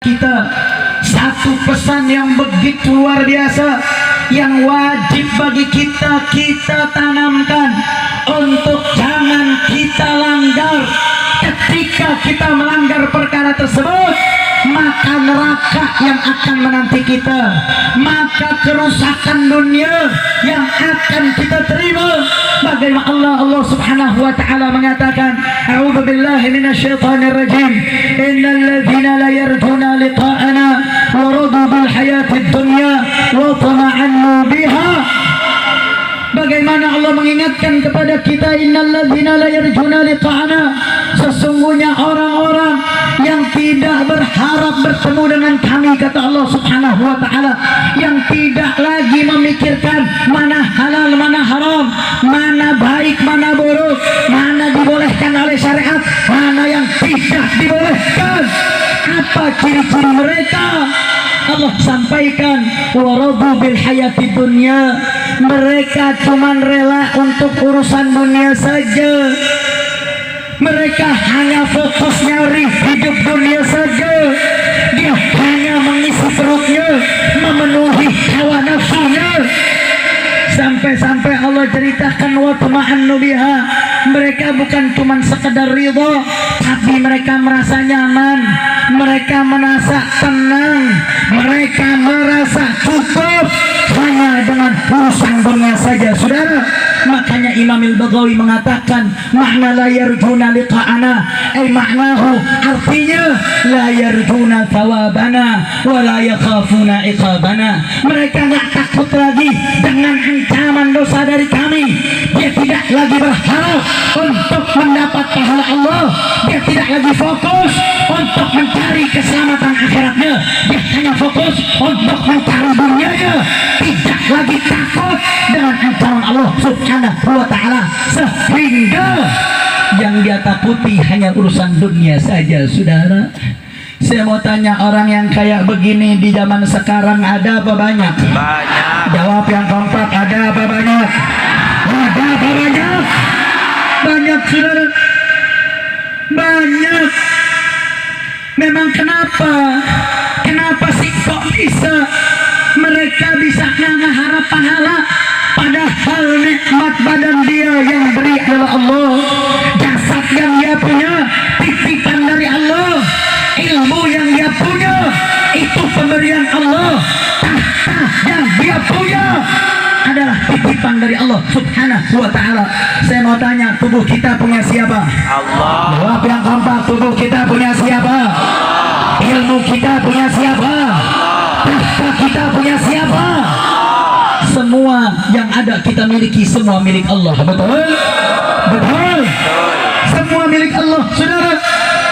kita satu pesan yang begitu luar biasa yang wajib bagi kita tanamkan untuk jangan kita langgar. Ketika kita melanggar perkara tersebut, maka neraka yang akan menanti kita, maka kerusakan dunia yang akan kita terima. Bagaimana Allah Subhanahu wa taala mengatakan, a'udzubillahi minasyaitonir rajim, innal ladzina la yarjuna liqa'ana wa radu bil hayatid dunya wa tama'annu biha. Bagaimana Allah mengingatkan kepada kita, innal ladzina la yarjuna liqa'ana, sesungguhnya orang-orang yang tidak berharap bertemu dengan kami, kata Allah Subhanahu wa taala, yang tidak lagi memikirkan mana halal mana haram, mana baik mana buruk, mana dibolehkan oleh syariat, mana yang tidak dibolehkan. Apa ciri-ciri mereka? Allah sampaikan, waradu bil hayati dunya, mereka cuman rela untuk urusan dunia saja. Mereka hanya fokus nyari hidup dunia saja. Dia hanya mengisi perutnya, memenuhi hawa nafsunya. Sampai-sampai Allah ceritakan wa tama'annu biha, mereka bukan cuma sekedar ridha, tapi mereka merasa nyaman, mereka merasa tenang, mereka merasa cukup hanya dengan urusan dunia saja, saudara. Makanya Imam Al-Baghawi mengatakan, makna la yarjuna liqa'ana, maknahu, artinya la yarjuna thawabana wa la yakhafuna iqabana. Mereka nggak takut lagi dengan ancaman dosa dari kami. Dia tidak lagi berharap untuk mendapat pahala Allah. Dia tidak lagi fokus untuk mencari keselamatan akhiratnya. Dia hanya fokus untuk mencari dunianya. Tidak lagi takut dengan ancaman Allah Subhanahu wa ta'ala, sehingga yang dia takuti hanya urusan dunia saja, saudara. Saya mau tanya, orang yang kayak begini di zaman sekarang ada apa banyak? Banyak. Jawab yang kompak, ada apa banyak? Ada apa banyak? Banyak, saudara. Banyak. Memang kenapa? Kenapa sih kok bisa mereka bisa mengharap pahala, padahal nikmat badan dia yang beri adalah Allah, jasad yang dia punya titipan dari Allah, ilmu yang dia punya itu pemberian Allah, tahta yang dia punya adalah titipan dari Allah Subhanahu wa ta'ala. Saya mau tanya, tubuh kita punya siapa? Allah. Jawab yang kompak, tubuh kita punya siapa? Ilmu kita punya siapa? Tahta kita punya siapa? Semua yang ada kita miliki, semua milik Allah. Betul? Betul? Semua milik Allah, saudara.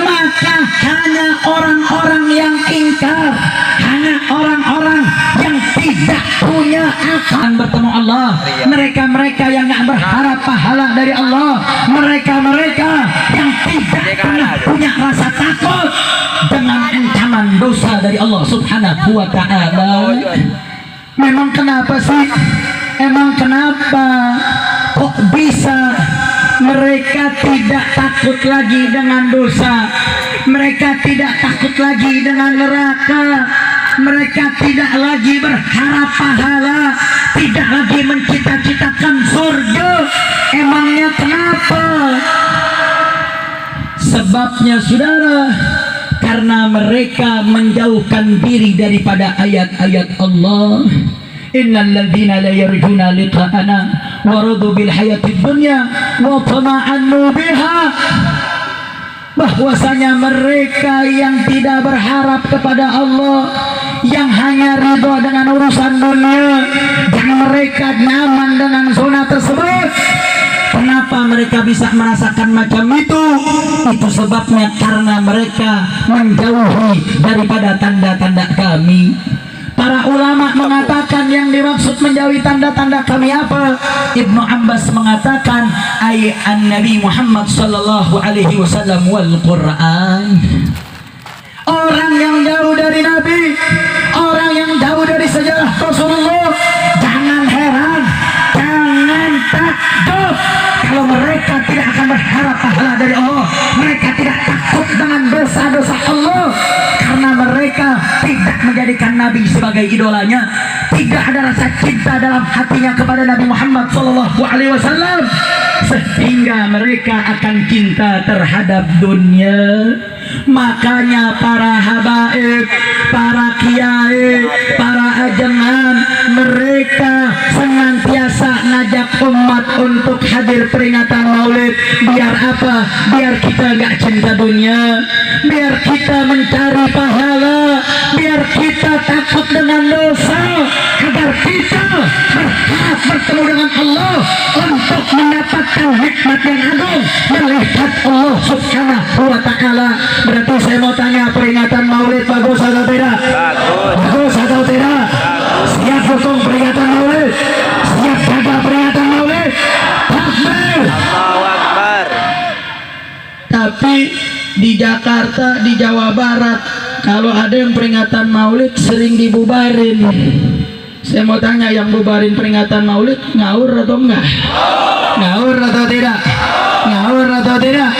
Maka hanya orang-orang yang ingkar, hanya orang-orang yang tidak punya akan bertemu Allah, mereka-mereka yang nggak berharap pahala dari Allah, mereka-mereka yang tidak pernah punya rasa takut dengan ancaman dosa dari Allah Subhanahu wa ta'ala. Memang kenapa sih? Emang kenapa kok bisa mereka tidak takut lagi dengan dosa, mereka tidak takut lagi dengan neraka, mereka tidak lagi berharap pahala, tidak lagi mencita-citakan surga? Emangnya kenapa? Sebabnya, saudara, karena mereka menjauhkan diri daripada ayat-ayat Allah. Innal ladzina la yarjuna liqa'ana wa radu bil hayatid dunya wa tama'annu biha, bahwasanya mereka yang tidak berharap kepada Allah, yang hanya ridha dengan urusan dunia, dan mereka nyaman dengan zona tersebut. Kenapa mereka bisa merasakan macam itu? Itu sebabnya karena mereka menjauhi daripada tanda-tanda kami. Para ulama mengatakan yang dimaksud menjauhi tanda-tanda kami apa? Ibnu Abbas mengatakan, ay an-Nabi Muhammad sallallahu alaihi wasallam wal Quran. Orang yang jauh dari Nabi, orang yang jauh dari sejarah Rasulullah, jangan heran, jangan takjub kalau mereka tidak akan berharap pahala dari Allah. Mereka tidak takut dengan dosa-dosa Allah, karena mereka menjadikan Nabi sebagai idolanya, tidak ada rasa cinta dalam hatinya kepada Nabi Muhammad SAW, sehingga mereka akan cinta terhadap dunia. Makanya para habaib, para kiai, para ajengan, mereka senantiasa ngajak umat untuk hadir peringatan Maulid. Biar apa? Biar kita gak cinta dunia, biar kita mencari pahala, biar kita takut dengan dosa, agar kita berharap bertemu dengan Allah untuk mendapatkan nikmat yang agung, melihat Allah Subhanahu wa Ta'ala. Berarti saya mau tanya, peringatan Maulid bagus atau tidak? Bagus atau tidak? Siap dukung peringatan Maulid? Siap jaga peringatan Maulid? Takbir! Allahu Akbar. Tapi di Jakarta, di Jawa Barat, kalau ada yang peringatan Maulid sering dibubarin. Saya mau tanya, yang bubarin peringatan Maulid ngawur atau enggak? Ngawur atau tidak? Ngawur atau tidak?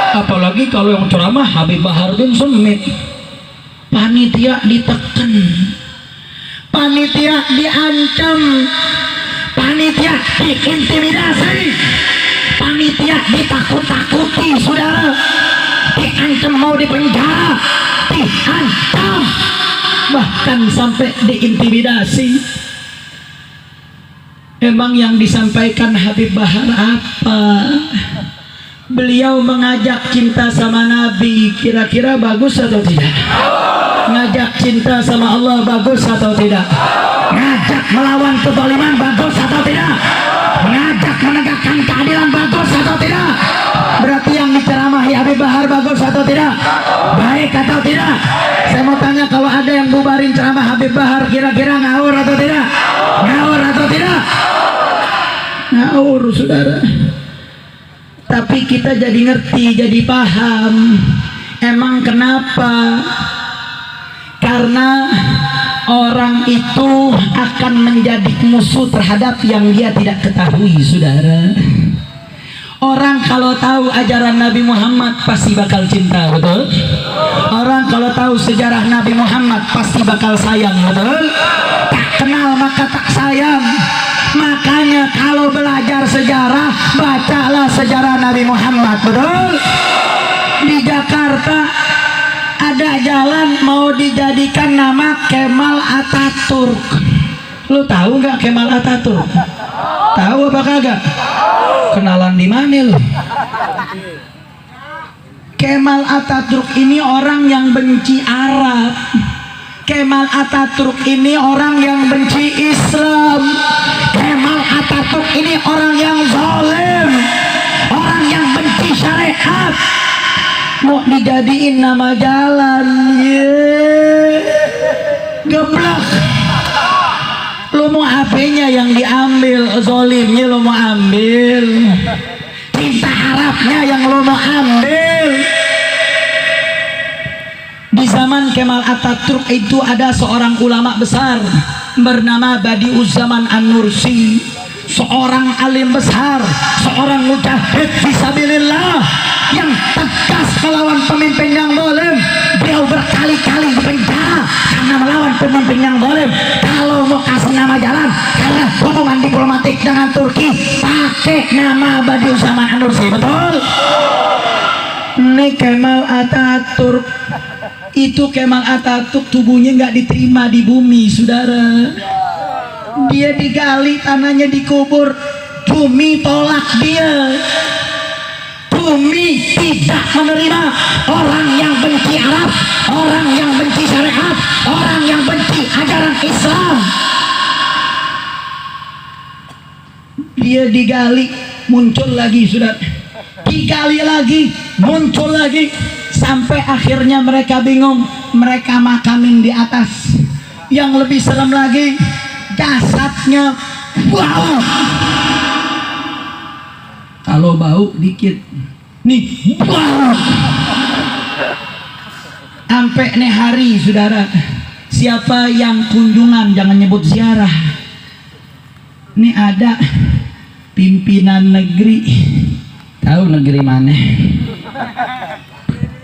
Apalagi kalau yang ceramah Habib Bahar bin Smith. Panitia ditekan, panitia diancam, panitia diintimidasi, panitia ditakut-takuti, saudara. Diancam mau dipenjara, diancam, bahkan sampai diintimidasi. Emang yang disampaikan Habib Bahar apa? Beliau mengajak cinta sama Nabi, kira-kira bagus atau tidak? Ngajak cinta sama Allah bagus atau tidak? Ngajak melawan kezaliman bagus atau tidak? Ngajak menegakkan keadilan bagus atau tidak? Berarti yang diceramahi Habib Bahar bagus atau tidak? Baik atau tidak? Saya mau tanya, kalau ada yang bubarin ceramah Habib Bahar, kira-kira ngawur atau tidak? Ngawur atau tidak? Ngawur, saudara. Tapi kita jadi ngerti, jadi paham. Emang kenapa? Karena orang itu akan menjadi musuh terhadap yang dia tidak ketahui, saudara. Orang kalau tahu ajaran Nabi Muhammad pasti bakal cinta, betul? Orang kalau tahu sejarah Nabi Muhammad pasti bakal sayang, betul? Tak kenal maka tak sayang. Makanya kalau belajar sejarah, bacalah sejarah Nabi Muhammad, betul? Di Jakarta ada jalan mau dijadikan nama Kemal Ataturk. Lu tahu nggak Kemal Ataturk? Tahu apa kagak? Kenalan di mana lu? Kemal Ataturk ini orang yang benci Arab. Kemal Ataturk ini orang yang benci Islam. Kemal Ataturk ini orang yang zalim, orang yang benci syariat. Mau dijadiin nama jalan, geblak. Lo mau HP-nya yang diambil, zalimnya lo mau ambil, cinta Arabnya yang lo mau ambil. Di zaman Kemal Ataturk itu ada seorang ulama besar bernama Badi'uzzaman An-Nursi, seorang alim besar, seorang mujahid fisabilillah yang tegas melawan pemimpin yang zalim. Beliau berkali-kali dipenjara karena melawan pemimpin yang zalim. Kalau mau kasih nama jalan, karena hubungan diplomatik dengan Turki, pakai nama Badi'uzzaman An-Nursi, betul? Ini Kemal Ataturk. Itu Kemal Ataturk tubuhnya nggak diterima di bumi, saudara. Dia digali, tanahnya dikubur. Bumi tolak dia. Bumi tidak menerima orang yang benci Arab, orang yang benci syariat, orang yang benci ajaran Islam. Dia digali, muncul lagi, saudara. Digali lagi, muncul lagi. Sampai akhirnya mereka bingung, mereka makamin di atas. Yang lebih serem lagi, jasadnya wow. Kalau bau dikit, nih wow. Sampai nih hari, saudara, siapa yang kunjungan jangan nyebut ziarah. Ini ada pimpinan negeri, tahu negeri mana?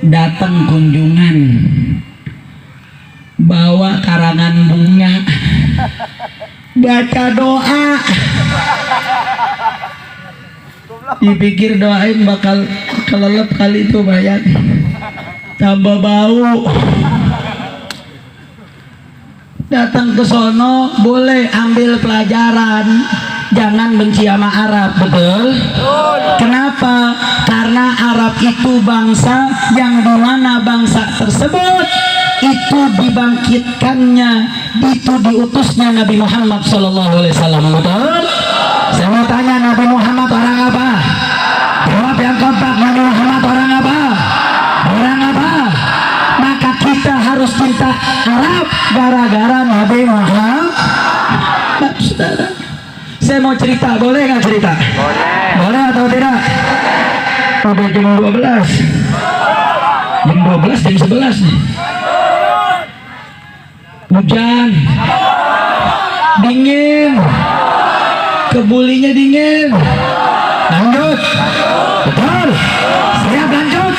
Datang kunjungan, bawa karangan bunga, baca doa, dipikir doain bakal kelelep kali itu bayar, tambah bau. Datang ke sono boleh ambil pelajaran, jangan benci sama Arab, betul? Kenapa? Karena Arab itu bangsa yang dimana bangsa tersebut itu dibangkitkannya, itu diutusnya Nabi Muhammad SAW, betul? Saya mau tanya, Nabi Muhammad orang apa? Jawab yang kompak, Nabi Muhammad orang apa? Orang apa? Maka kita harus cinta Arab gara-gara Nabi Muhammad. Nah, saudara, saya mau cerita, boleh nggak cerita? Boleh atau tidak? Udah jam 12, jam 12, jam 11 nih. Hujan, dingin, kebulinya dingin. Lanjut, betul. Siap lanjut,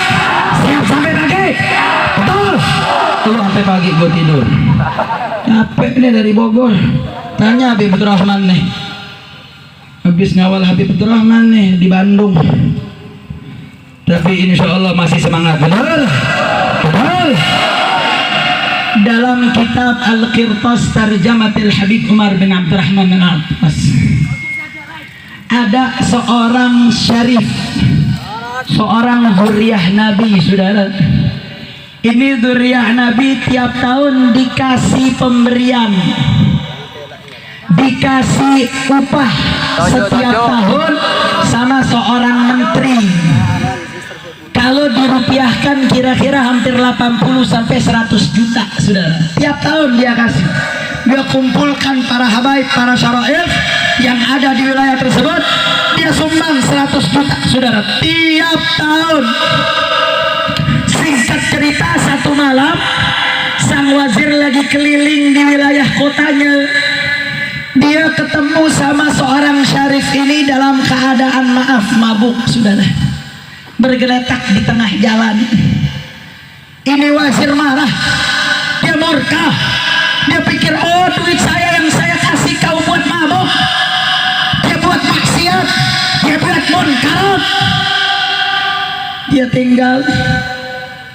siap sampai pagi, betul. Lu sampai pagi gue tidur. Capek nih dari Bogor. Tanya Habib Rahman nih. Habis ngawal Habib Rahman nih di Bandung. Tapi insya Allah masih semangat, betul? Betul. Dalam kitab Al-Qirtas Tarjamatil Habib Umar bin Abdurrahman Al-Attas ada seorang syarif, seorang dzurriyyah Nabi, saudara. Ini dzurriyyah Nabi tiap tahun dikasih pemberian, dikasih upah setiap tahun sama seorang menteri. Kalau dirupiahkan kira-kira hampir 80 sampai 100 juta, saudara. Tiap tahun dia kasih. Dia kumpulkan para habaib, para syaraif yang ada di wilayah tersebut. Dia sumbang 100 juta, saudara. Tiap tahun. Singkat cerita, satu malam sang wazir lagi keliling di wilayah kotanya. Dia ketemu sama seorang syarif ini dalam keadaan mabuk, saudara. Bergeletak di tengah jalan. Ini wazir marah, dia murka, dia pikir, oh duit saya yang saya kasih kau buat mabuk, dia buat maksiat, dia buat munkarat. Dia tinggal.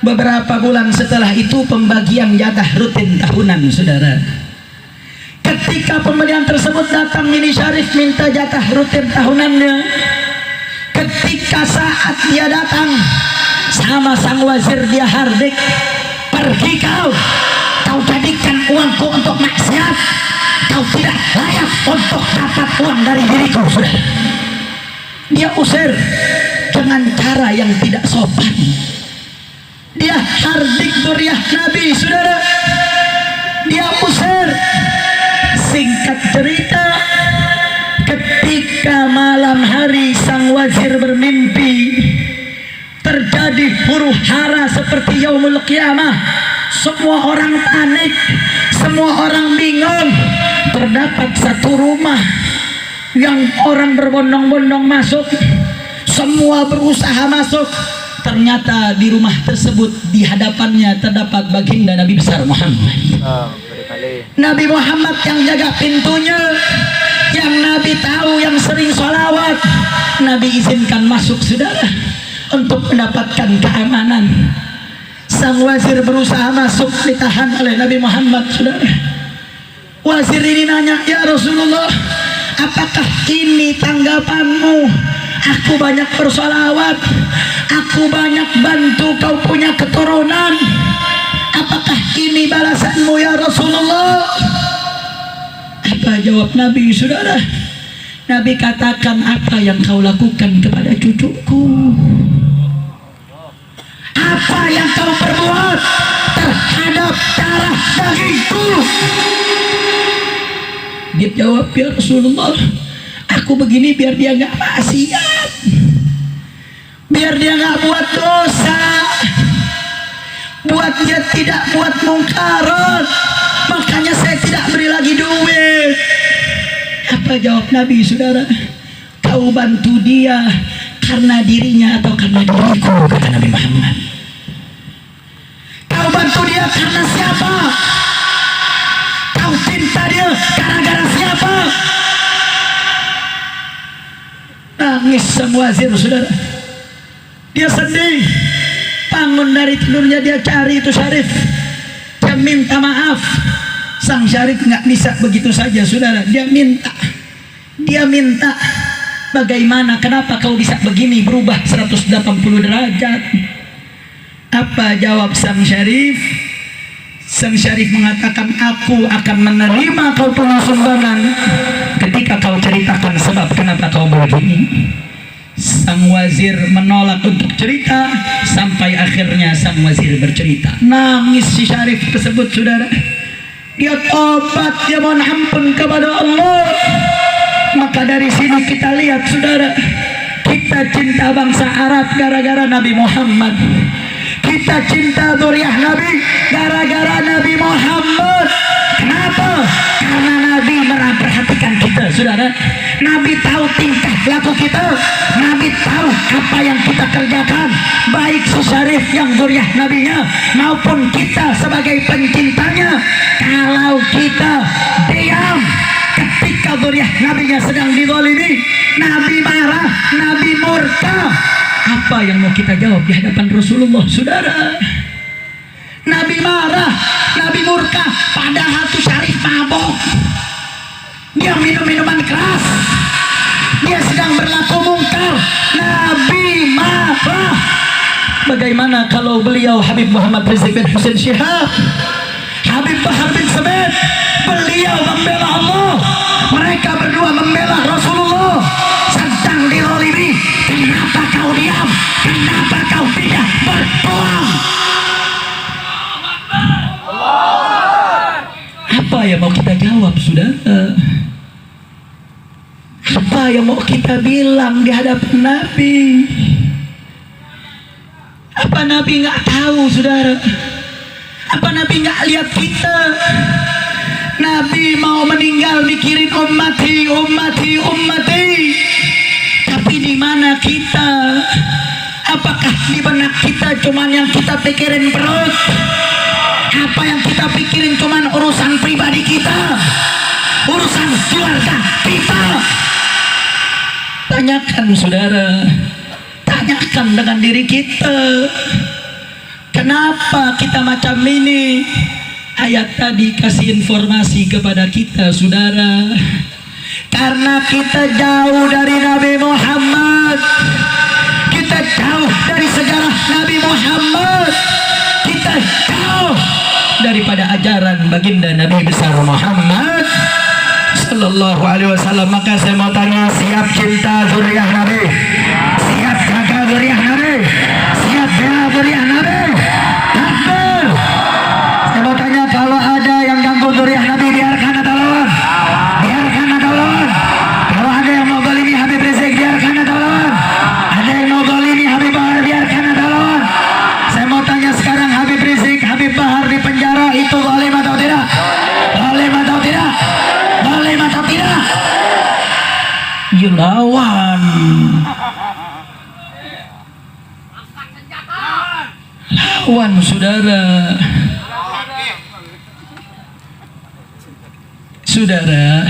Beberapa bulan setelah itu pembagian jatah rutin tahunan, saudara. Ketika pemberian tersebut datang, ini syarif minta jatah rutin tahunannya. Ketika saat dia datang sama sang wazir, dia hardik, pergi kau jadikan uangku untuk maksiat, kau tidak layak untuk dapat uang dari diriku, saudara. Dia usir dengan cara yang tidak sopan. Dia hardik dzurriyyah Nabi, saudara. Dia usir. Singkat cerita, ketika malam hari sang wazir bermimpi terjadi huru hara seperti yaumul qiyamah. Semua orang panik, semua orang bingung. Terdapat satu rumah yang orang berbondong-bondong masuk, semua berusaha masuk. Ternyata di rumah tersebut di hadapannya terdapat baginda Nabi besar Muhammad. Nabi Muhammad yang jaga pintunya, yang Nabi tahu, yang sering sholawat. Nabi izinkan masuk, saudara, untuk mendapatkan keamanan. Sang wazir berusaha masuk, ditahan oleh Nabi Muhammad, saudara. Wazir ini nanya, ya Rasulullah, apakah ini tanggapanmu? Aku banyak bersholawat, aku banyak bantu kau punya keturunan. Apakah ini balasanmu ya Rasulullah? Apa jawab Nabi, saudara? Nabi katakan, apa yang kau lakukan kepada cucuku? Apa yang kau perbuat terhadap darah dagingku? Dia jawab, ya Rasulullah, aku begini biar dia nggak maksiat, biar dia nggak buat dosa, buat dia tidak buat mungkarat, makanya saya tidak beri lagi duit. Apa jawab Nabi, saudara? Kau bantu dia karena dirinya atau karena diriku, kata Nabi Muhammad. Kau bantu dia karena siapa? sang wazir, saudara. Dia sedih, bangun dari tidurnya, dia cari itu Syarif, dia minta maaf. Sang Syarif nggak bisa begitu saja, saudara. Dia minta, bagaimana, kenapa kau bisa begini, berubah 180 derajat? Apa jawab sang Syarif? Sang Syarif mengatakan, aku akan menerima kau punya sumbangan ketika kau ceritakan sebab kenapa kau begini. Sang wazir menolak untuk cerita, sampai akhirnya sang wazir bercerita. Nangis si Syarif tersebut, saudara. Dia tobat, dia mohon ampun kepada Allah. Maka dari sini kita lihat, saudara, kita cinta bangsa Arab gara-gara Nabi Muhammad. Kita cinta zuriyah Nabi gara-gara Nabi Muhammad. Kenapa? Karena Nabi memperhatikan kita, saudara. Nabi tahu tingkah laku kita. Nabi tahu apa yang kita kerjakan, baik si Syarif yang zuriyah Nabinya maupun kita sebagai pencintanya. Kalau kita diam ketika zuriyah Nabinya sedang dizalimi, Nabi marah, Nabi murka, apa yang mau kita jawab di hadapan Rasulullah, saudara? Nabi marah, Nabi murka, padahal tuh Syarif mabok, dia minum minuman keras, dia sedang berlaku mungkar. Nabi marah. Bagaimana kalau beliau Habib Muhammad Rizik bin Husain Syihab, Habib Bahar bin Sabit, beliau membela Allah, mereka berdua membela Rasulullah, sedang dizalimi. Kenapa kau diam? Kenapa kau tidak berjuang? Apa yang mau kita jawab, saudara? Apa yang mau kita bilang di hadapan Nabi? Apa Nabi nggak tahu, saudara? Apa Nabi nggak lihat kita? Nabi mau meninggal mikirin ummati, ummati, ummati. Tapi di mana kita? Apakah di benak kita cuman yang kita pikirin perut? Apa yang kita pikirin cuman urusan pribadi kita, urusan keluarga kita? Tanyakan, saudara, tanyakan dengan diri kita, kenapa kita macam ini? Ayat tadi kasih informasi kepada kita, saudara, karena kita jauh dari Nabi Muhammad, kita jauh dari sejarah Nabi Muhammad, kita jauh daripada ajaran baginda Nabi besar Muhammad Sallallahu Alaihi Wasallam. Maka saya mau tanya, siap cinta zuriyah Nabi? Siap jaga zuriyah Nabi? Siap bela zuriyah Nabi? Takbir! Saya mau tanya, kalau ada yang ganggu zuriyah Nabi, biarkan atau lawan? Biarkan atau lawan? Kalau ada yang mau zalimi Habib Rizik, biarkan atau lawan? Ada yang mau zalimi Habib Bahar, biarkan atau lawan? Saya mau tanya sekarang, Habib Rizik, Habib Bahar di penjara, itu zalim atau tidak? Zalim atau tidak? Zalim atau tidak? You lawan. Lawan, saudara. Saudara,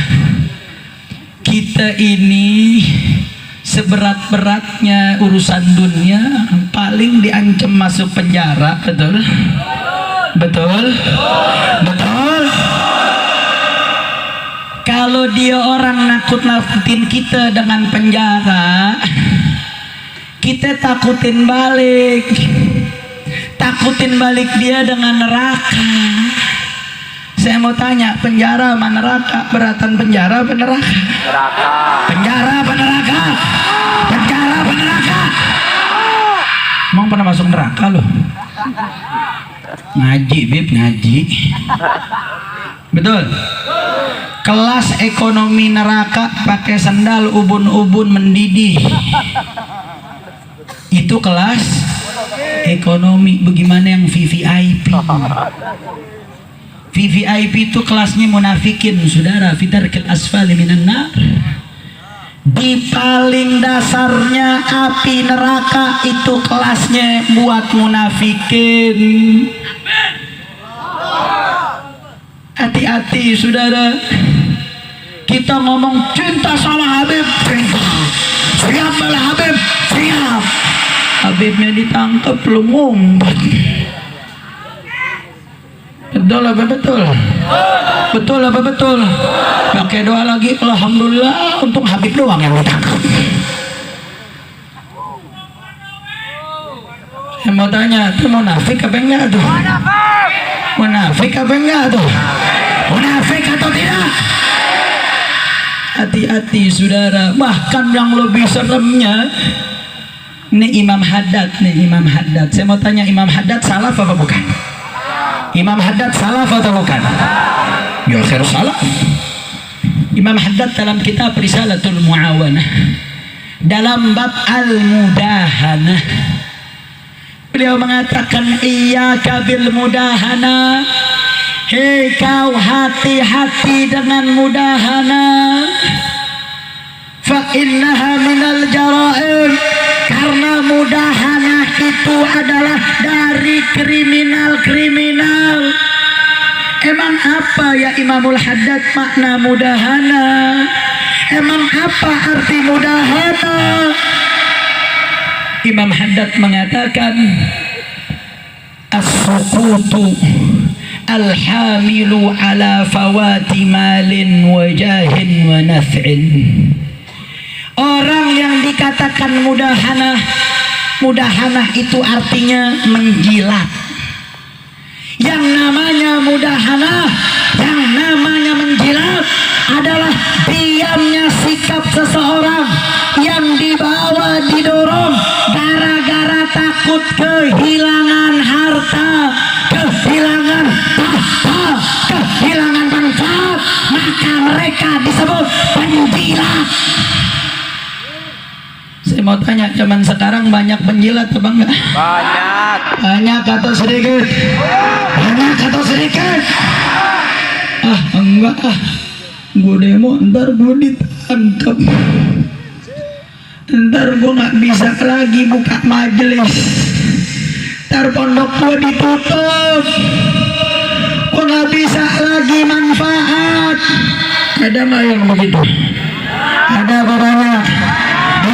kita ini seberat-beratnya urusan dunia paling diancam masuk penjara, betul? Betul? Betul? Kalau dia orang nakut-nakutin kita dengan penjara, kita takutin balik. Takutin balik dia dengan neraka. Saya mau tanya, penjara apa neraka? Beratan penjara apa neraka? Neraka. Penjara apa neraka? Penjara apa neraka? Emang pernah masuk neraka loh? Ngaji, Bib, ngaji. Betul? Kelas ekonomi neraka pakai sandal ubun-ubun mendidih. Itu kelas ekonomi. Bagaimana yang VVIP? VVIP itu kelasnya munafikin, saudara. Fitarkil asfali minan nar. Di paling dasarnya api neraka itu kelasnya buat munafikin. Hati-hati, saudara. Kita ngomong cinta sama Habib, cinta. Siap bala Habib, siap. Habibnya ditangkap lu ngumpat. Betul apa betul? Betul apa betul? Pakai doa lagi, alhamdulillah untuk Habib doang yang ditangkap. Saya mau tanya, itu munafik apa enggak tuh? Munafik apa enggak tuh? Munafik atau tidak? Hati-hati saudara, bahkan yang lebih seremnya ini Imam Haddad nih, Imam Haddad. Saya mau tanya, Imam Haddad salaf apa bukan? Imam Haddad salaf atau bukan? Ya khair salaf. Imam Haddad dalam kitab Risalatul Muawanah dalam bab al-mudahanah beliau mengatakan iyyaka bil mudahana, hei kau hati-hati dengan mudahana, fa innaha minal jara'im, karena mudahana itu adalah dari kriminal-kriminal. Emang apa ya Imamul Haddad makna mudahana? Emang apa arti mudahana? Imam Haddad mengatakan as-sukutu al-hamilu ala fawati malin wa jahin wa naf'in. Orang yang dikatakan mudahana, mudahana itu artinya menjilat. Yang namanya mudahana, yang namanya menjilat adalah diamnya sikap seseorang yang dibawa didorong gara-gara takut kehilangan harta, kehilangan tahta, kehilangan manfaat, maka mereka disebut penjilat. Saya mau tanya, zaman sekarang banyak penjilat apa enggak? Banyak. Banyak atau sedikit? Banyak atau sedikit? Enggak gue demo ntar gue ditangkap, ntar gue nggak bisa lagi buka majelis, ntar pondok gue ditutup, gue nggak bisa lagi manfaat. Ada nggak yang begitu? Ada apa banyak?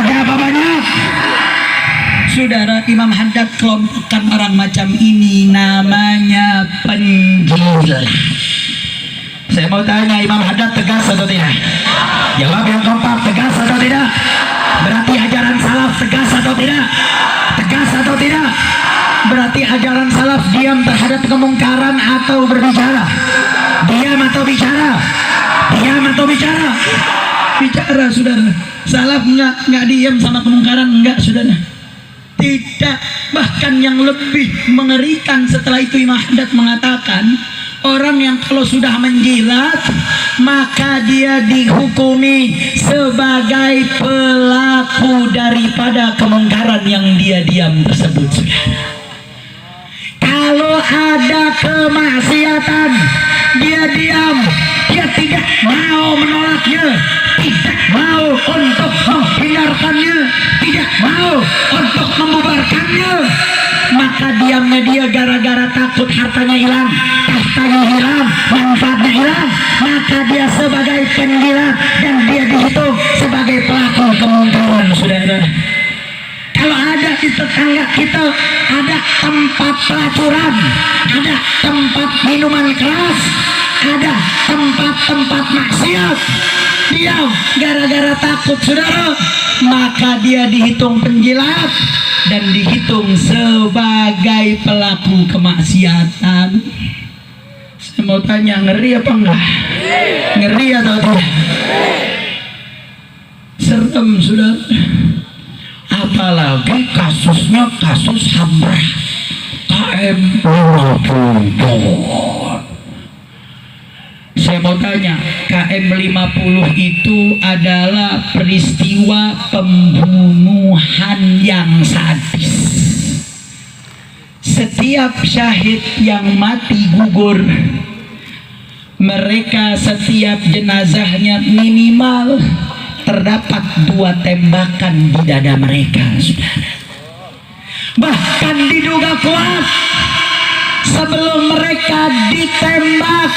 Ada apa banyak? Saudara, Imam Haddad kelompokkan orang macam ini namanya penjilat. Saya mau tanya, Imam Haddad tegas atau tidak? Jawab yang kompak, tegas atau tidak? Berarti ajaran salaf tegas atau tidak? Tegas atau tidak? Berarti ajaran salaf diam terhadap kemungkaran atau berbicara? Diam atau bicara? Diam atau bicara? Bicara, saudara. Salaf enggak diam sama kemungkaran, enggak, saudara. Tidak. Bahkan yang lebih mengerikan setelah itu Imam Haddad mengatakan, orang yang kalau sudah menjilat maka dia dihukumi sebagai pelaku daripada kemungkaran yang dia diam tersebut, saudara. Kalau ada kemaksiatan dia diam, dia tidak mau menolaknya, tidak mau untuk menghindarkannya, tidak mau untuk membubarkannya, maka diamnya dia gara-gara takut hartanya hilang, tahtanya hilang, manfaatnya hilang, maka dia sebagai penjilat dan dia dihitung sebagai pelaku kemungkaran, saudara. Kalau ada di tetangga kita ada tempat pelacuran, ada tempat minuman keras, ada tempat-tempat maksiat, dia gara-gara takut, saudara, maka dia dihitung penjilat dan dihitung sebagai pelaku kemaksiatan. Saya mau tanya, ngeri apa enggak? Ngeri atau tidak? Serem, saudara. Apalagi kasusnya kasus Hamrah KM 50. Saya mau tanya, KM 50 itu adalah peristiwa pembunuhan yang sadis. Setiap syahid yang mati gugur, mereka setiap jenazahnya minimal terdapat 2 tembakan di dada mereka, saudara. Bahkan diduga kuat sebelum mereka ditembak,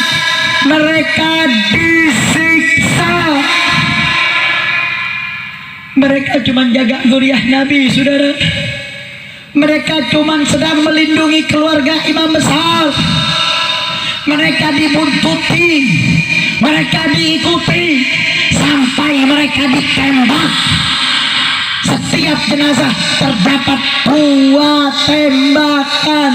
mereka disiksa. Mereka cuma jaga zuriat Nabi, saudara. Mereka cuma sedang melindungi keluarga imam besar. Mereka dibuntuti, mereka diikuti, sampai mereka ditembak. Setiap jenazah terdapat 2 tembakan.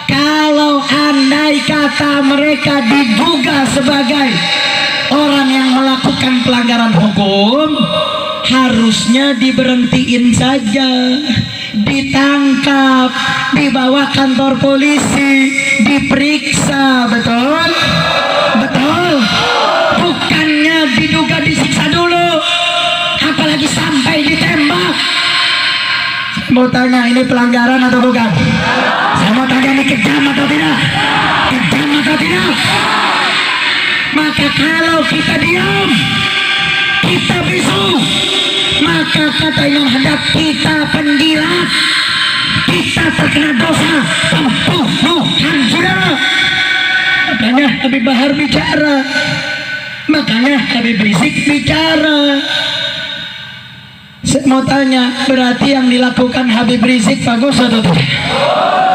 Kalau andai kata mereka diduga sebagai orang yang melakukan pelanggaran hukum, harusnya diberhentiin saja, ditangkap, dibawa kantor polisi, diperiksa. Betul? Betul? Bukannya diduga disiksa dulu, apalagi sampai ditembak. Saya mau tanya, ini pelanggaran atau bukan? Saya mau tanya, ini kejam atau tidak? Kejam atau tidak? Maka kalau kita diam, kita bisu, maka kata Imam Haddad, kita penjilat, kita terkena dosa pembunuhan, saudara. Makanya Habib Bahar bicara, makanya Habib Rizik bicara. Saya mau tanya, berarti yang dilakukan Habib Rizik bagus atau tidak?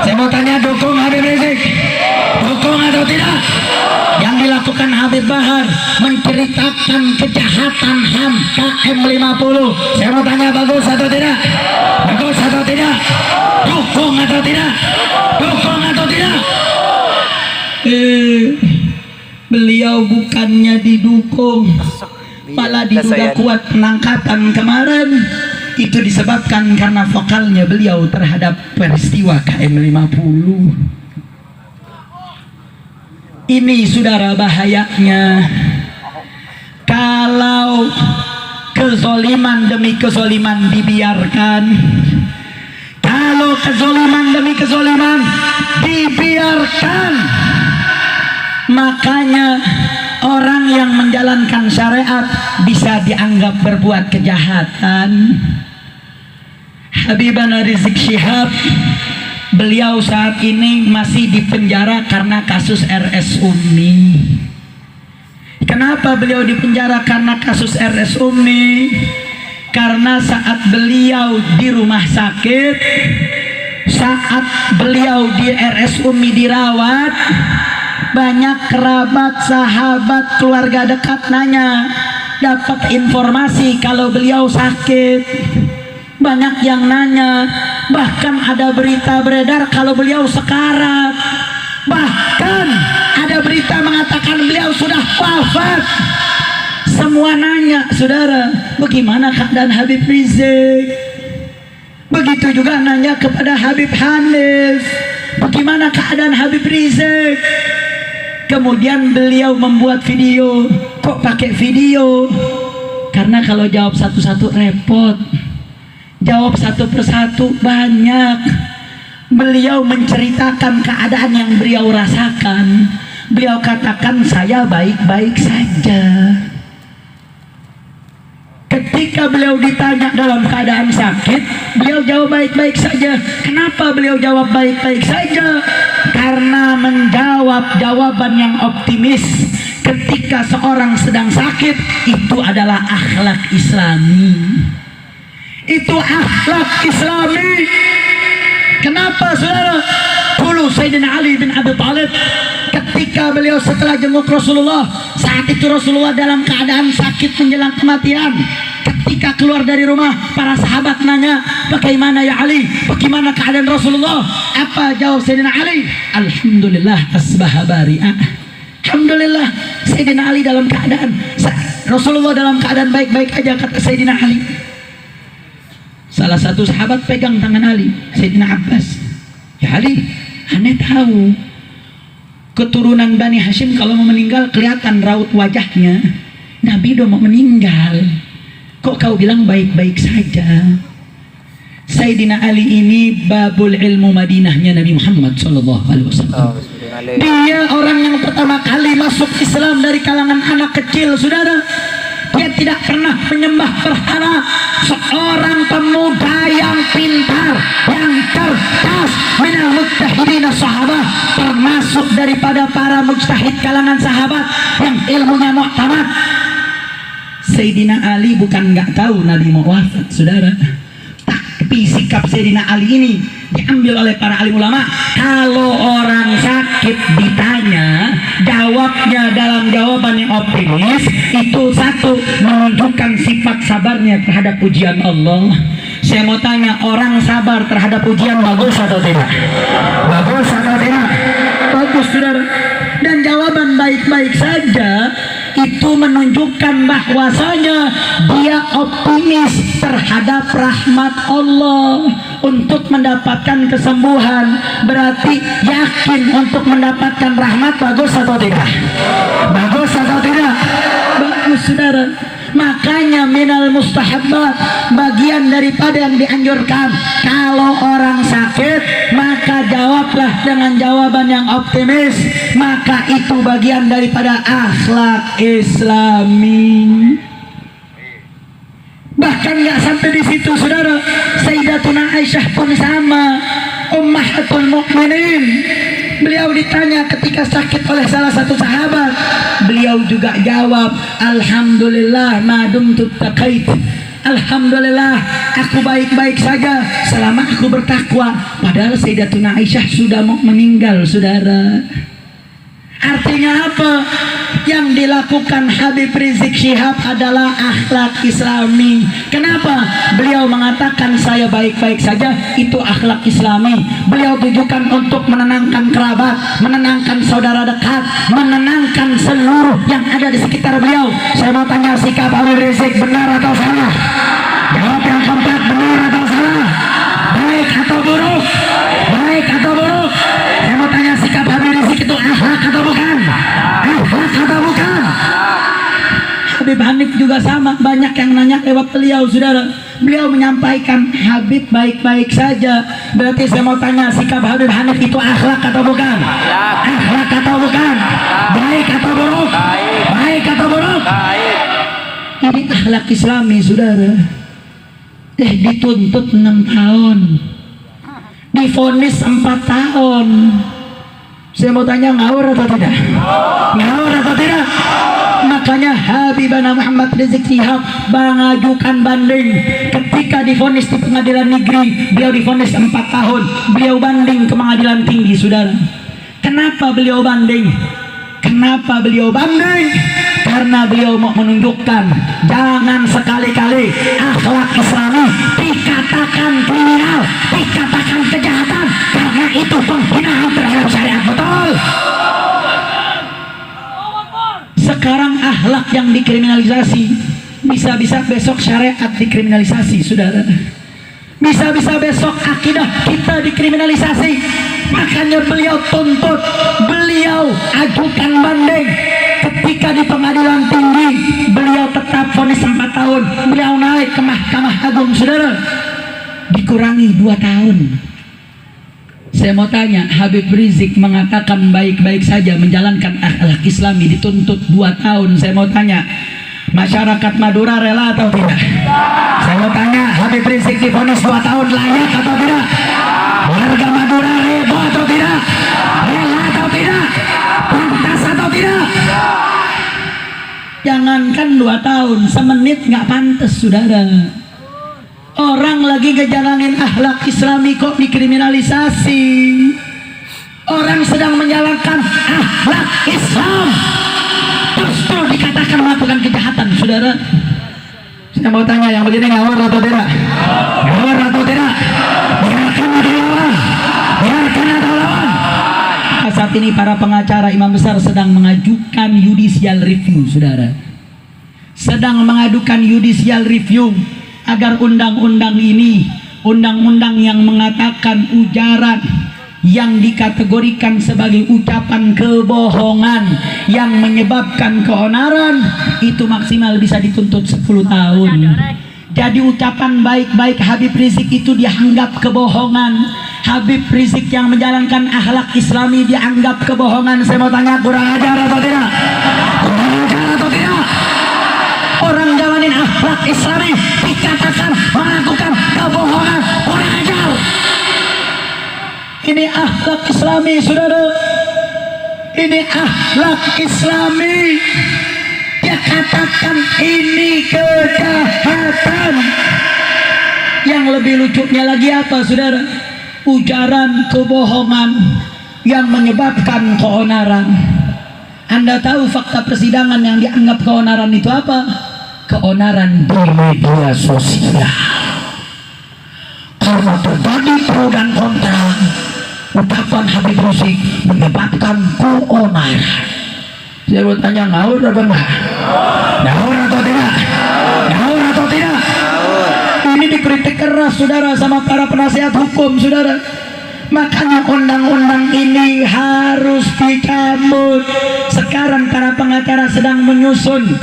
Saya mau tanya, dukung Habib Rizik? Dukung atau tidak? Yang dilakukan Habib Bahar menceritakan kejahatan HAM KM50. Saya mau tanya, bagus atau tidak? Bagus atau tidak? Dukung atau tidak? Dukung atau tidak? Beliau bukannya didukung, malah diduga kuat penangkapan kemarin. Itu disebabkan karena vokalnya beliau terhadap peristiwa KM50. Ini saudara bahayanya kalau kezoliman demi kezoliman dibiarkan. Kalau kezoliman demi kezoliman dibiarkan, makanya orang yang menjalankan syariat bisa dianggap berbuat kejahatan. Habibana Rizik Syihab, beliau saat ini masih dipenjara karena kasus RS Umi. Kenapa beliau dipenjara karena kasus RS Umi? Karena saat beliau di rumah sakit, saat beliau di RS Umi dirawat, banyak kerabat, sahabat, keluarga dekat nanya, dapat informasi kalau beliau sakit. Banyak yang nanya, bahkan ada berita beredar kalau beliau sekarat. Bahkan ada berita mengatakan beliau sudah wafat. Semua nanya, saudara, bagaimana keadaan Habib Rizik? Begitu juga nanya kepada Habib Hanif, bagaimana keadaan Habib Rizik? Kemudian beliau membuat video. Kok pakai video? Karena kalau jawab satu-satu repot, jawab satu persatu banyak. Beliau menceritakan keadaan yang beliau rasakan. Beliau katakan, saya baik-baik saja. Ketika beliau ditanya dalam keadaan sakit, beliau jawab baik-baik saja. Kenapa beliau jawab baik-baik saja? Karena menjawab jawaban yang optimis ketika seorang sedang sakit itu adalah akhlak Islami. Itu akhlak Islami. Kenapa, saudara? Dulu Sayyidina Ali bin Abi Thalib, ketika beliau setelah jenguk Rasulullah, saat itu Rasulullah dalam keadaan sakit menjelang kematian. Ketika keluar dari rumah, para sahabat nanya, bagaimana ya Ali? Bagaimana keadaan Rasulullah? Apa jawab Sayyidina Ali? Alhamdulillah asbaha bari'ah. Alhamdulillah, Sayyidina Ali dalam keadaan, Rasulullah dalam keadaan baik-baik aja, kata Sayyidina Ali. Salah satu sahabat pegang tangan Ali, Sayyidina Abbas. Ya Ali, aneh tahu keturunan Bani Hashim kalau mau meninggal kelihatan raut wajahnya. Nabi udah mau meninggal, kok kau bilang baik-baik saja? Sayyidina Ali ini babul ilmu Madinahnya Nabi Muhammad SAW. Dia orang yang pertama kali masuk Islam dari kalangan anak kecil, saudara. Dia tidak pernah menyembah berhala. Seorang pemuda yang pintar, yang cerdas, minal mujtahidin sahabat, termasuk daripada para mujtahid kalangan sahabat yang ilmunya mu'tamad. Sayyidina Ali bukan nggak tahu Nabi mau wafat, saudara. Tapi sikap Sayyidina Ali ini diambil oleh para alim ulama. Kalau orang sakit ditanya, jawabnya dalam jawaban yang optimis, itu satu, menunjukkan sifat sabarnya terhadap ujian Allah. Saya mau tanya, orang sabar terhadap ujian bagus atau tidak? Bagus atau tidak? Bagus, saudara. Dan jawaban baik-baik saja itu menunjukkan bahwasanya dia optimis terhadap rahmat Allah untuk mendapatkan kesembuhan. Berarti yakin untuk mendapatkan rahmat. Bagus atau tidak? Bagus atau tidak? Bagus, saudara. Makanya minal mustahabbat, bagian daripada yang dianjurkan, kalau orang sakit maka jawablah dengan jawaban yang optimis. Maka itu bagian daripada akhlak Islami. Bahkan nggak sampai di situ, saudara. Sayyidatuna Aisyah pun sama, Ummahatul Mukminin. Beliau ditanya ketika sakit oleh salah satu sahabat, beliau juga jawab, alhamdulillah madumtu taqait. Alhamdulillah aku baik-baik saja selama aku bertakwa. Padahal Sayyidatuna Aisyah sudah mau meninggal, saudara. Artinya apa? Yang dilakukan Habib Rizik Syihab adalah akhlak Islami. Kenapa? Beliau mengatakan saya baik-baik saja, itu akhlak Islami. Beliau tujukan untuk menenangkan kerabat, menenangkan saudara dekat, menenangkan seluruh yang ada di sekitar beliau. Saya mau tanya, sikap Habib Rizik benar atau salah? Jawab yang kompak, benar atau salah? Baik atau buruk? Baik atau buruk? Saya mau tanya, sikap Habib Rizik itu akhlak atau bukan? Akhlak atau bukan? Habib Hanif juga sama, banyak yang nanya lewat beliau, saudara. Beliau menyampaikan Habib baik-baik saja. Berarti saya mau tanya, sikap Habib Hanif itu akhlak atau bukan? Akhlak atau bukan? Baik atau buruk? Baik atau buruk? Ini akhlak Islami, saudara. Dituntut 6 tahun, divonis 4 tahun. Saya mau tanya, ngawur atau tidak? Ngawur atau tidak? Makanya Habibana Muhammad Rizik Syihab mengajukan banding ketika divonis di pengadilan negeri. Beliau divonis 4 tahun, beliau banding ke pengadilan tinggi, saudara. Kenapa beliau banding? Kenapa beliau banding? Karena beliau mau menunjukkan, jangan sekali-kali akhlak Islami dikatakan kriminal, dikatakan kejahatan, karena itu penghinaan terhadap syariat. Betul? Sekarang akhlak yang dikriminalisasi, bisa-bisa besok syariat dikriminalisasi, saudara. Bisa-bisa besok akidah kita dikriminalisasi. Makanya beliau tuntut, beliau ajukan banding. Ketika di pengadilan tinggi, beliau tetap vonis 4 tahun. Beliau naik ke Mahkamah Agung, saudara, dikurangi 2 tahun. Saya mau tanya, Habib Rizik mengatakan baik-baik saja menjalankan akhlak Islami, dituntut 2 tahun. Saya mau tanya, masyarakat Madura rela atau tidak? Saya mau tanya, Habib Rizik divonis 2 tahun layak atau tidak? Warga Madura rela atau tidak? Rela atau tidak? Pantas atau tidak? Jangankan 2 tahun, semenit nggak pantas, saudara. Orang lagi ngejalanin akhlak Islami kok dikriminalisasi. Orang sedang menjalankan akhlak Islam justru dikatakan melakukan kejahatan, saudara. Saya mau tanya, yang begini ngawur atau tidak? Ngawur atau tidak? Biarkan atau lawan? Biarkan atau lawan? Saat ini para pengacara imam besar sedang mengajukan judicial review, saudara. Sedang mengajukan judicial review agar undang-undang ini, undang-undang yang mengatakan ujaran yang dikategorikan sebagai ucapan kebohongan yang menyebabkan keonaran, itu maksimal bisa dituntut 10 tahun. Jadi ucapan baik-baik Habib Rizik itu dianggap kebohongan. Habib Rizik yang menjalankan akhlak Islami dianggap kebohongan. Saya mau tanya, kurang ajar atau tidak? Kurang ajar atau tidak? Orang jalanin akhlak Islami dikatakan melakukan kebohongan, kurang ajar. Ini akhlak Islami, saudara. Ini akhlak Islami. dia katakan ini kejahatan. Yang lebih lucunya lagi apa saudara? Ujaran kebohongan yang menyebabkan keonaran. Anda tahu fakta persidangan yang dianggap keonaran itu apa? Keonaran di media sosial. Karena terjadi pro dan kontra, ucapan Habib Rizik menyebabkan keonaran. Saya mau tanya, ngawur apa enggak? Ngawur atau tidak? Ngawur atau tidak? Ini dikritik keras saudara sama para penasihat hukum saudara. Makanya undang-undang ini harus dicabut. Sekarang para pengacara sedang menyusun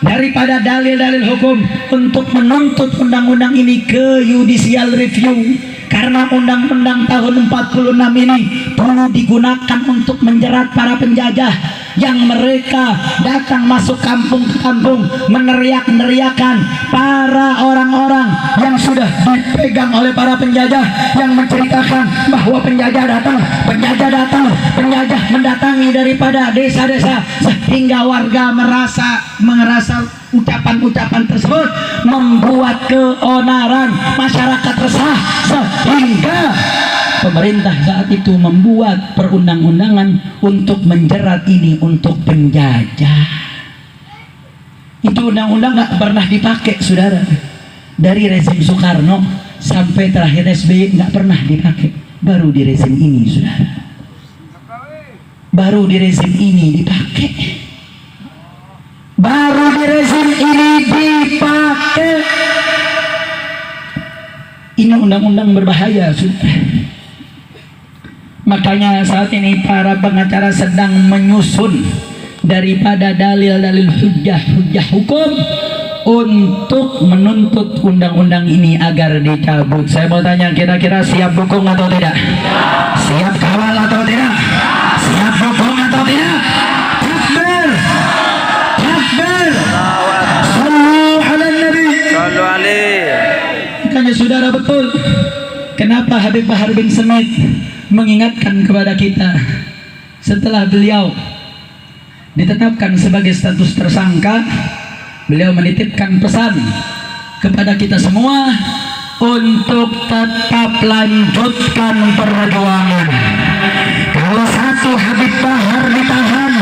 daripada dalil-dalil hukum untuk menuntut undang-undang ini ke judicial review. Karena undang-undang tahun 46 ini perlu digunakan untuk menjerat para penjajah yang mereka datang masuk kampung ke kampung meneriak-neriakan para orang-orang yang sudah dipegang oleh para penjajah, yang menceritakan bahwa penjajah datang, penjajah mendatangi daripada desa-desa, sehingga warga merasa ucapan-ucapan tersebut membuat keonaran, masyarakat resah, sehingga pemerintah saat itu membuat perundang-undangan untuk menjerat ini untuk penjajah. Itu undang-undang gak pernah dipakai saudara. Dari rezim Soekarno sampai terakhir SBY gak pernah dipakai. Baru di rezim ini saudara, baru di rezim ini dipakai. Baru di rezim ini dipakai. Ini undang-undang berbahaya saudara. Makanya saat ini para pengacara sedang menyusun daripada dalil-dalil hujah hukum untuk menuntut undang-undang ini agar dicabut. Saya mau tanya, kira-kira siap dukung atau tidak? Siap kawal atau tidak? Siap dukung atau tidak? Takbir! Takbir! Sallu ala Nabi! Sallu alaihi! Makanya saudara, betul kenapa Habib Bahar bin Smith mengingatkan kepada kita setelah beliau ditetapkan sebagai status tersangka. Beliau menitipkan pesan kepada kita semua untuk tetap lanjutkan perjuangan. Kalau satu Habib Bahar ditahan,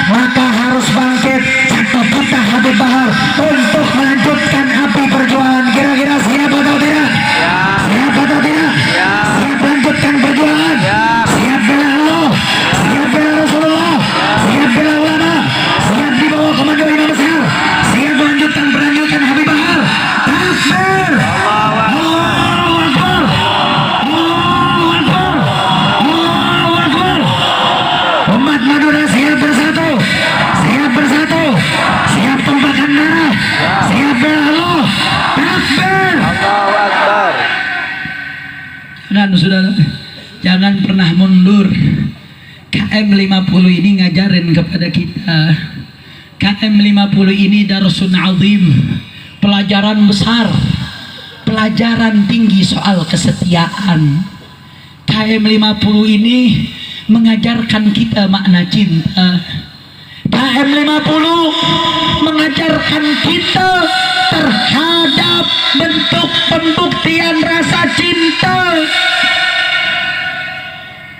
maka harus bangkit satu kita Habib Bahar untuk melanjutkan api perjuangan. Kira-kira siap atau tidak? Siap atau tidak? Siap lanjutkan perjuangan? Siap bela Allah? Siap bela Rasulullah? Siap bela ulama? Siap di bawah komando Imam Besar? Siap melanjutkan perjuangan Habib Bahar? Takbir! Allahu Akbar! Allahu Akbar! Allahu Akbar! Umat Madura siap bersatu, siap bersatu, siap tumpahkan darah, siap bela Allah. Takbir! Allahu Akbar! Saudara, jangan pernah mundur. KM 50 ini ngajarin kepada kita. KM 50 ini darsun azim, pelajaran besar, pelajaran tinggi soal kesetiaan. KM 50 ini mengajarkan kita makna cinta. KM 50 mengajarkan kita terhadap bentuk pembuktian rasa cinta.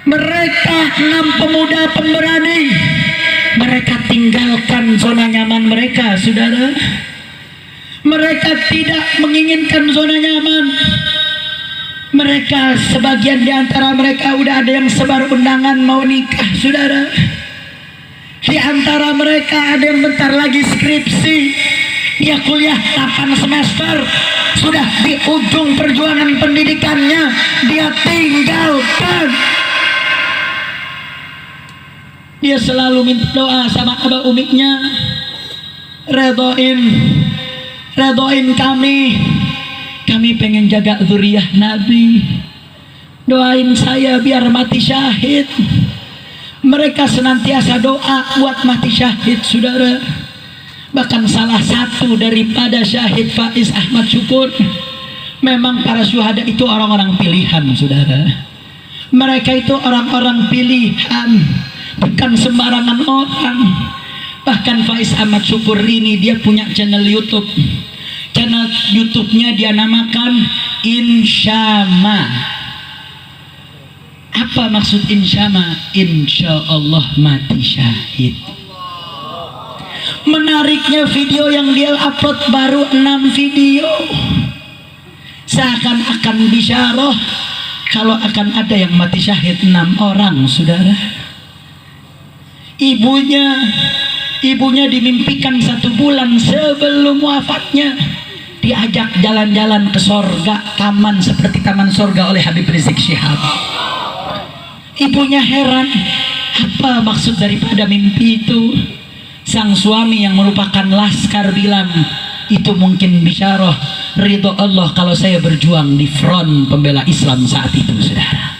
Mereka 6 pemuda pemberani, mereka tinggalkan zona nyaman mereka saudara. Mereka tidak menginginkan zona nyaman. Mereka, sebagian di antara mereka udah ada yang sebar undangan mau nikah saudara. Di antara mereka ada yang bentar lagi skripsi, dia kuliah 8 semester, sudah di ujung perjuangan pendidikannya, dia tinggalkan. Dia selalu minta doa sama abah umiknya, redoin kami pengen jaga zuriyah Nabi, doain saya biar mati syahid. Mereka senantiasa doa buat mati syahid saudara. Bahkan salah satu daripada syahid Faiz Ahmad Syukur, memang para syuhada itu orang-orang pilihan saudara. Mereka itu orang-orang pilihan, bukan sembarangan orang. Bahkan Faiz Ahmad Syukur ini dia punya channel YouTube. Channel YouTube-nya dia namakan Insyama. Apa maksud Insyama? Insya Allah mati syahid. Menariknya video yang dia upload baru 6 video. Seakan-akan bisyarah kalau akan ada yang mati syahid 6 orang, saudara. Ibunya dimimpikan 1 bulan sebelum wafatnya diajak jalan-jalan ke sorga, taman seperti taman sorga oleh Habib Rizik Syihab. Ibunya heran, apa maksud daripada mimpi itu? Sang suami yang merupakan laskar bilang, itu mungkin bisyarah ridho Allah kalau saya berjuang di front pembela Islam saat itu, saudara.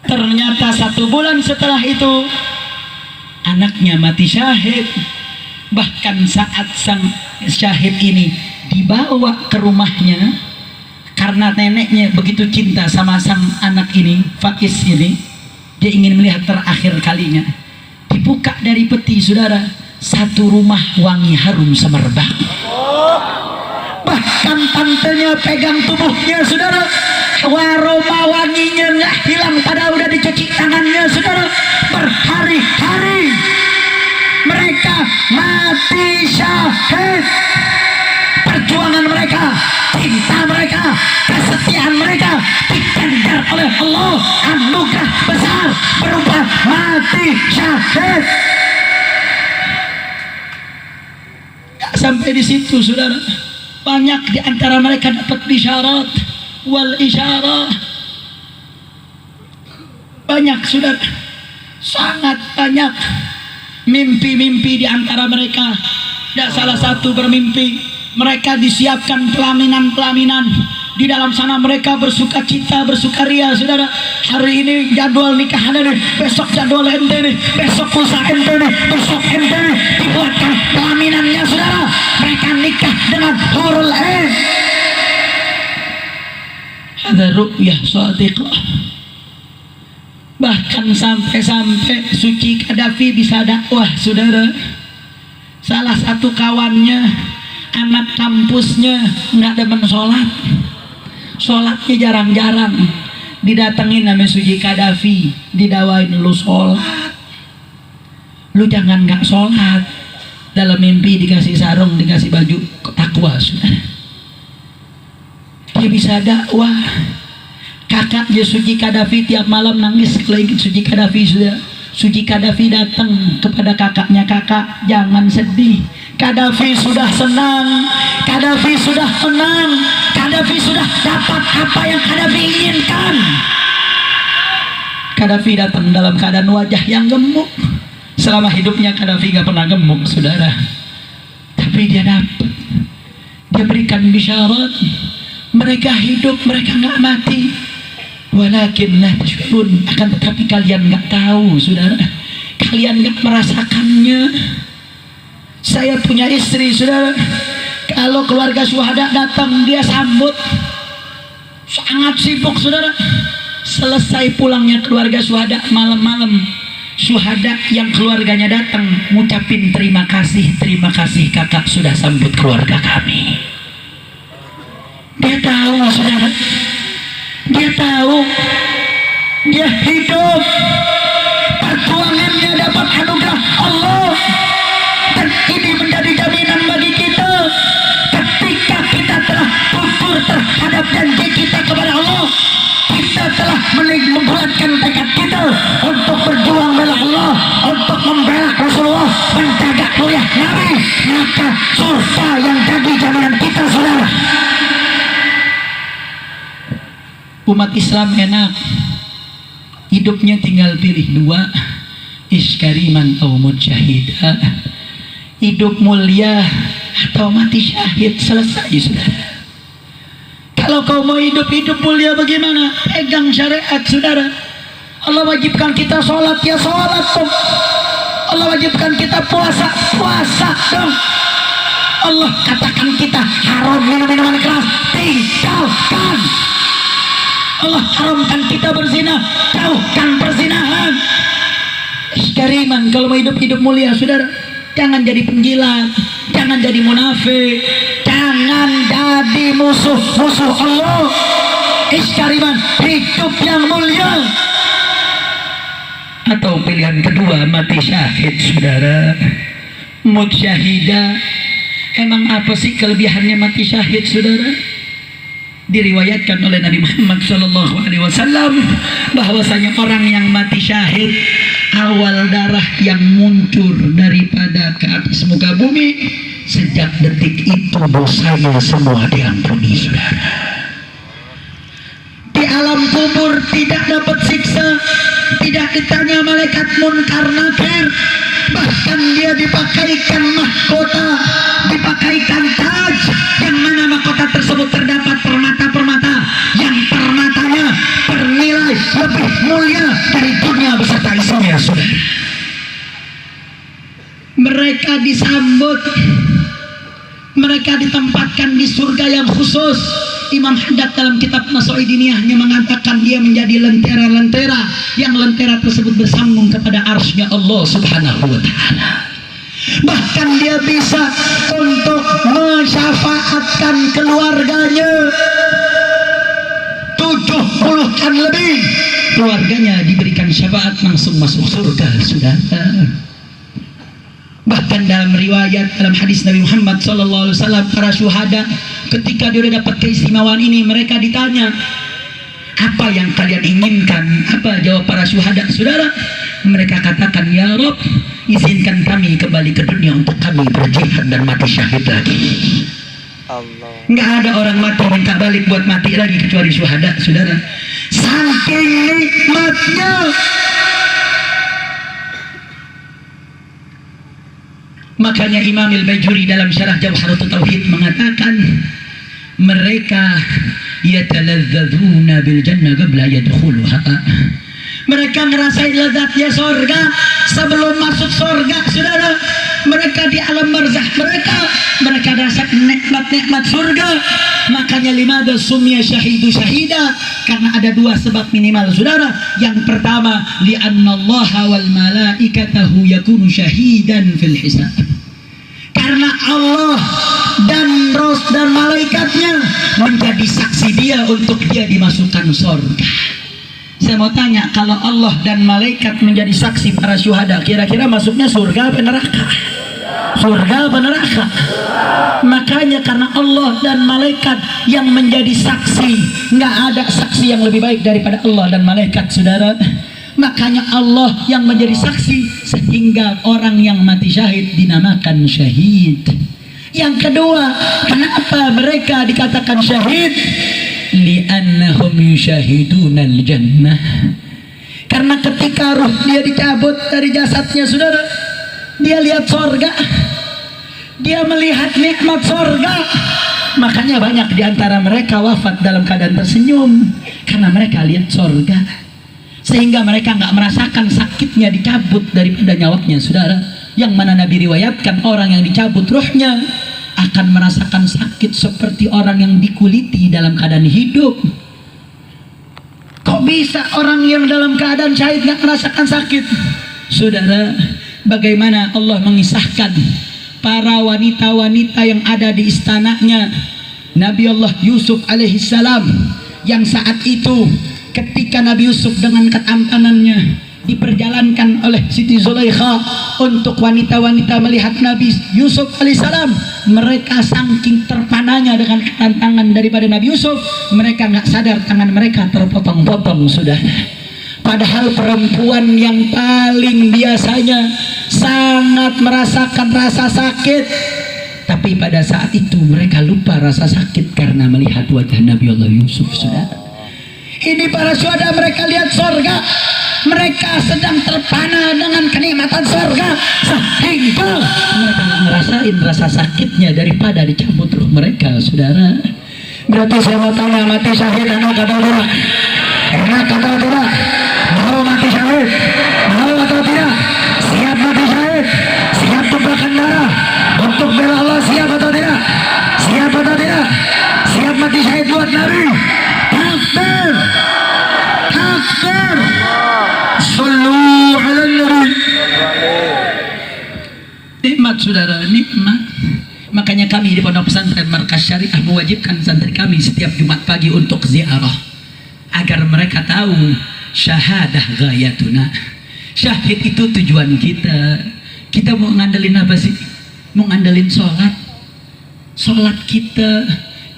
Ternyata 1 bulan setelah itu anaknya mati syahid. Bahkan saat sang syahid ini dibawa ke rumahnya, karena neneknya begitu cinta sama sang anak ini, Faiz ini, dia ingin melihat terakhir kalinya. Dibuka dari peti, saudara, 1 rumah wangi harum semerbak. Bahkan tantenya pegang tubuhnya, saudara, aroma wanginya nggak hilang, padahal udah dicuci tangannya, saudara. Berhari-hari mereka mati syahid. Perjuangan mereka, cinta mereka, kesetiaan mereka diganjar oleh Allah anugerah besar berupa mati syahid. Gak sampai di situ, saudara. Banyak di antara mereka dapat bisyarat wal isyarah. Banyak, saudara, sangat banyak mimpi-mimpi di antara mereka. Tidak salah satu bermimpi mereka disiapkan pelaminan-pelaminan. Di dalam sana mereka bersuka cita, bersukaria, saudara. Hari ini jadwal nikah ada nih, besok jadwal ente nih, besok lusa ente nih, besok ente nih. Dibuatkan pelaminannya, saudara. Mereka nikah dengan hurul ain. Ada ru'yah shadiqah. Bahkan sampai Suci Qaddafi bisa dakwah, saudara. Salah satu kawannya, anak kampusnya nggak demen sholatnya jarang-jarang. Didatengin sama Suci Qaddafi, didawain, lu sholat, lu jangan nggak sholat. Dalam mimpi dikasih sarung, dikasih baju takwa, saudara. Dia bisa dakwah. Kakaknya Suci Qaddafi tiap malam nangis kalau ingin Suci Qaddafi, sudah. Suci Qaddafi datang kepada kakaknya, kakak jangan sedih, Qaddafi sudah senang, Qaddafi sudah tenang, Qaddafi sudah dapat apa yang Qaddafi inginkan. Qaddafi datang dalam keadaan wajah yang gemuk. Selama hidupnya Qaddafi gak pernah gemuk, saudara. Tapi dia dapat, dia berikan bisyarat. Mereka hidup, mereka gak mati. Walakin la tashkurun, akan tetapi kalian nggak tahu, saudara. Kalian nggak merasakannya. Saya punya istri, saudara. Kalau keluarga syuhada datang, dia sambut. Sangat sibuk, saudara. Selesai pulangnya keluarga syuhada malam-malam, syuhada yang keluarganya datang ngucapin terima kasih kakak sudah sambut keluarga kami. Dia tahu, saudara. Dia tahu, dia hidup, perjuangannya dapat anugerah Allah, dan ini menjadi jaminan bagi kita. Ketika kita telah gugur terhadap janji kita kepada Allah, kita telah membulatkan tekad kita untuk berjuang bela Allah, untuk membela Rasulullah, menjaga mulia Nabi, maka surga yang jadi jaminan kita, saudara. Umat Islam enak, hidupnya tinggal pilih 2, iskariman atau mujahida, hidup mulia atau mati syahid. Selesai, saudara. Kalau kau mau hidup mulia bagaimana? Pegang syariat, saudara. Allah wajibkan kita sholat, ya sholat dong. Allah wajibkan kita puasa dong. Allah katakan kita haram minum minuman keras, tinggalkan. Allah haramkan kita berzina, jauhkan perzinahan. Kariman, kalau mau hidup mulia saudara, jangan jadi penggila, jangan jadi munafik, jangan jadi musuh Allah. Kariman, hidup yang mulia. Atau pilihan kedua, mati syahid saudara. Mut syahidah. Emang apa sih kelebihannya mati syahid saudara? Diriwayatkan oleh Nabi Muhammad SAW bahwasanya orang yang mati syahid, awal darah yang muncul daripada ke atas muka bumi, sejak detik itu dosanya semua diampuni saudara. Di alam kubur tidak dapat siksa, tidak ditanya malaikat munkar nakir, bahkan dia dipakaikan mahkota, dipakaikan taj, yang mana mahkota tersebut terdapat permata-permata yang permatanya bernilai lebih mulia dari dunia beserta isinya saudara. Mereka disambut, mereka ditempatkan di surga yang khusus. Imam Haddad dalam kitab Nasoidiniyahnya mengatakan dia menjadi lentera-lentera, yang lentera tersebut bersambung kepada arsy-Nya Allah Subhanahu wa Ta'ala. Bahkan dia bisa untuk mensyafaatkan keluarganya, 70 kan lebih keluarganya diberikan syafaat langsung masuk surga saudara. Bahkan dalam riwayat, dalam hadis Nabi Muhammad SAW, para syuhada ketika dia dapat keistimewaan ini, mereka ditanya, apa yang kalian inginkan? Apa jawab para syuhada saudara? Mereka katakan, ya Rob, izinkan kami kembali ke dunia untuk kami berjihad dan mati syahid lagi. Allah. Nggak ada orang mati minta balik buat mati lagi kecuali syuhada saudara. Saking nikmatnya. Makanya Imam Al-Bajuri dalam syarah Jawharatul Tauhid mengatakan, mereka yataladzadzuna bil jannah qabla yadkhuluha. Mereka ngerasain lezatnya surga sebelum masuk surga saudara. Mereka di alam barzakh, mereka rasakan nikmat-nikmat surga. Makanya limada sumya syahidu syahida, karena ada dua sebab minimal saudara. Yang pertama, li'annallaha wal malaikatahu yakunu syahidan fil hisab, karena Allah dan Rasul dan malaikatnya menjadi saksi dia untuk dia dimasukkan surga. Saya mau tanya, kalau Allah dan malaikat menjadi saksi para syuhada, kira-kira masuknya surga apa neraka? Surga apa neraka? Makanya karena Allah dan malaikat yang menjadi saksi, nggak ada saksi yang lebih baik daripada Allah dan malaikat saudara. Makanya Allah yang menjadi saksi, sehingga orang yang mati syahid dinamakan syahid. Yang kedua, kenapa mereka dikatakan syahid? Li'annahum yusyahidunal jannah. Karena ketika ruh dia dicabut dari jasadnya saudara, dia lihat sorga, dia melihat nikmat sorga. Makanya banyak diantara mereka wafat dalam keadaan tersenyum, karena mereka lihat sorga, sehingga mereka nggak merasakan sakitnya dicabut daripada nyawanya saudara. Yang mana Nabi riwayatkan orang yang dicabut ruhnya akan merasakan sakit seperti orang yang dikuliti dalam keadaan hidup. Kok bisa orang yang dalam keadaan syahid nggak merasakan sakit saudara? Bagaimana Allah mengisahkan para wanita-wanita yang ada di istananya Nabi Allah Yusuf alaihissalam, yang saat itu ketika Nabi Yusuf dengan ketampanannya diperjalankan oleh Siti Zulaikha untuk wanita-wanita melihat Nabi Yusuf alaihissalam, mereka saking terpananya dengan tantangan daripada Nabi Yusuf, mereka nggak sadar tangan mereka terpotong-potong sudah. Padahal perempuan yang paling biasanya sangat merasakan rasa sakit, tapi pada saat itu mereka lupa rasa sakit karena melihat wajah Nabi Allah Yusuf sudah. Ini para syuhada, mereka lihat sorga, mereka sedang terpana dengan kenikmatan sorga, sehingga mereka ngerasain rasa sakitnya daripada dicabut ruh mereka saudara. Berarti saya mau tanya, mati syahid enak atau tidak? Enak atau tidak? Mau mati syahid? Mau atau tidak? Siap mati syahid? Siap tumpahkan darah untuk bela Allah? Siap atau tidak? Siap atau tidak? Siap mati syahid buat Nabi? Takbir! Takbir! Sallu ala Nabi. Nikmat saudara, nikmat. Makanya kami di Pondok Pesantren Markas Syariah mewajibkan santri kami setiap Jumat pagi untuk ziarah, agar mereka tahu syahadah ghayatuna. Syahid itu tujuan kita. Kita mau ngandelin apa sih? Mau ngandelin sholat. Sholat kita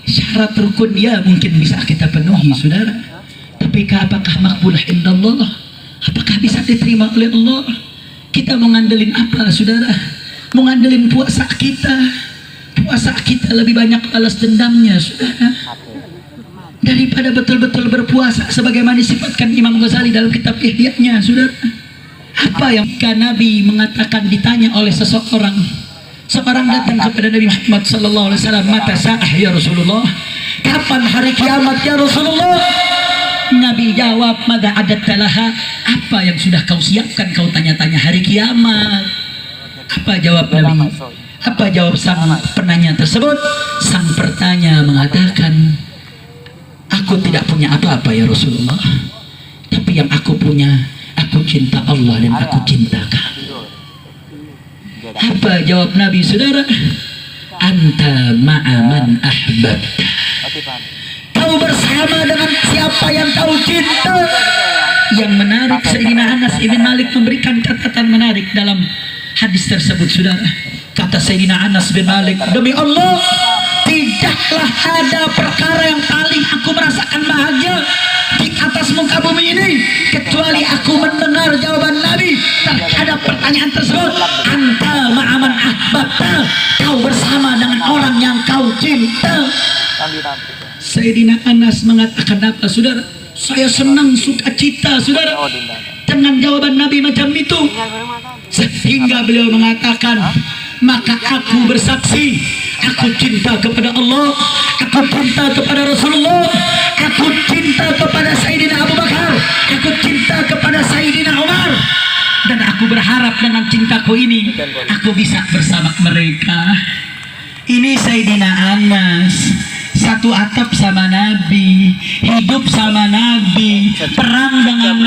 syarat rukun ya mungkin bisa kita penuhi saudara, tapi apakah makbulah indallah? Apakah bisa diterima oleh Allah? Kita mau ngandelin apa saudara? Mau ngandelin puasa kita. Puasa kita lebih banyak balas dendamnya saudara, daripada betul-betul berpuasa sebagaimana disifatkan Imam Ghazali dalam kitab Ihya-nya saudara. Apa yang Nabi mengatakan ditanya oleh seseorang datang kepada Nabi Muhammad sallallahu alaihi wasallam, mata sa'ah ya Rasulullah, kapan hari kiamat ya Rasulullah? Nabi jawab, mada adattalaha, apa yang sudah kau siapkan kau tanya-tanya hari kiamat? Apa jawab Nabi? Apa jawab sang penanya tersebut? Sang pertanya mengatakan, aku tidak punya apa-apa ya Rasulullah, tapi yang aku punya, aku cinta Allah dan aku cinta kamu. Apa jawab Nabi saudara? Anta ma'aman ahbabta, kau bersama dengan siapa yang kau cinta. Yang menarik, Sayyidina Anas ibn Malik memberikan catatan menarik dalam hadis tersebut saudara. Kata Sayyidina Anas bin Malik, demi Allah tidaklah ada perkara yang paling aku merasakan bahagia di atas muka bumi ini kecuali aku mendengar jawaban Nabi terhadap pertanyaan tersebut. Anta ma'aman ahbabta, kau bersama dengan orang yang kau cinta. Sayyidina Anas mengatakan apa saudara? Saya senang sukacita saudara dengan jawaban Nabi macam itu, sehingga beliau mengatakan, maka aku bersaksi, aku cinta kepada Allah, aku cinta kepada Rasulullah, aku cinta kepada Sayyidina Abu Bakar, aku cinta kepada Sayyidina Umar, dan aku berharap dengan cintaku ini aku bisa bersama mereka. Ini Sayyidina Anas, satu atap sama Nabi, hidup sama Nabi, perang dengan